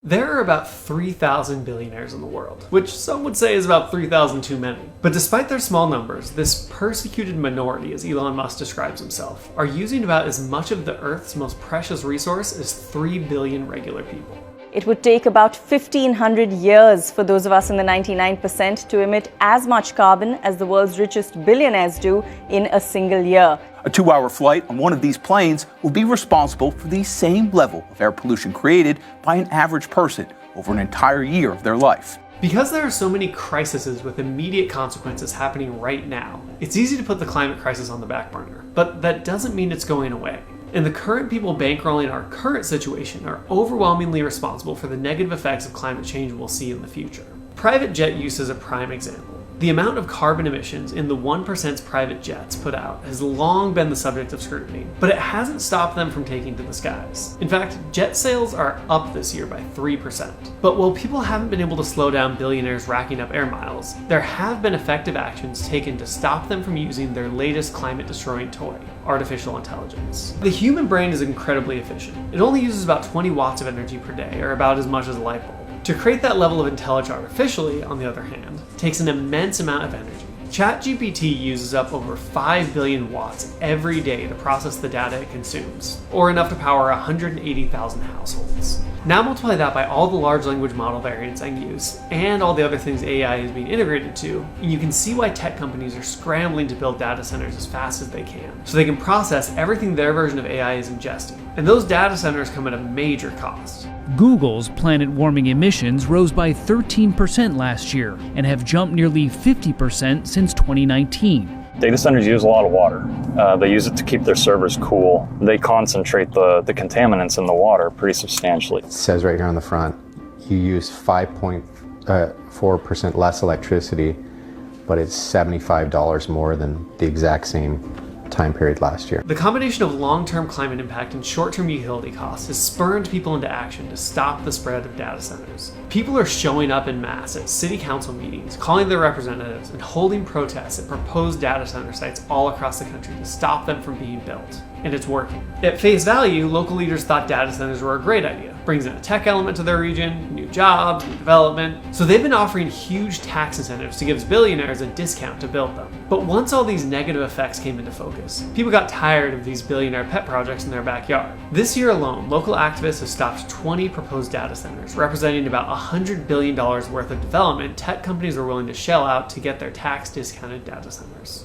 There are about 3,000 billionaires in the world, which some would say is about 3,000 too many. But despite their small numbers, this persecuted minority, as Elon Musk describes himself, are using about as much of the Earth's most precious resource as 3 billion regular people. It would take about 1,500 years for those of us in the 99% to emit as much carbon as the world's richest billionaires do in a single year. A 2-hour flight on one of these planes will be responsible for the same level of air pollution created by an average person over an entire year of their life. Because there are so many crises with immediate consequences happening right now, it's easy to put the climate crisis on the back burner. But that doesn't mean it's going away. And the current people bankrolling our current situation are overwhelmingly responsible for the negative effects of climate change we'll see in the future. Private jet use is a prime example. The amount of carbon emissions in the 1%'s private jets put out has long been the subject of scrutiny, but it hasn't stopped them from taking to the skies. In fact, jet sales are up this year by 3%. But while people haven't been able to slow down billionaires racking up air miles, there have been effective actions taken to stop them from using their latest climate-destroying toy, artificial intelligence. The human brain is incredibly efficient. It only uses about 20 watts of energy per day, or about as much as a light bulb. To create that level of intelligence artificially, on the other hand, takes an immense amount of energy. ChatGPT uses up over 5 billion watts every day to process the data it consumes, or enough to power 180,000 households. Now multiply that by all the large language model variants I use, and all the other things AI is being integrated to, and you can see why tech companies are scrambling to build data centers as fast as they can, so they can process everything their version of AI is ingesting. And those data centers come at a major cost. Google's planet-warming emissions rose by 13% last year and have jumped nearly 50% since 2019. Data centers use a lot of water. They use it to keep their servers cool. They concentrate the contaminants in the water pretty substantially. It says right here on the front, you use 5.4% less electricity, but it's $75 more than the exact same time period last year. The combination of long-term climate impact and short-term utility costs has spurred people into action to stop the spread of data centers. People are showing up in mass at city council meetings, calling their representatives, and holding protests at proposed data center sites all across the country to stop them from being built. And it's working. At face value, local leaders thought data centers were a great idea. Brings in a tech element to their region, new jobs, new development. So they've been offering huge tax incentives to give billionaires a discount to build them. But once all these negative effects came into focus, people got tired of these billionaire pet projects in their backyard. This year alone, local activists have stopped 20 proposed data centers, representing about $100 billion worth of development tech companies are willing to shell out to get their tax discounted data centers.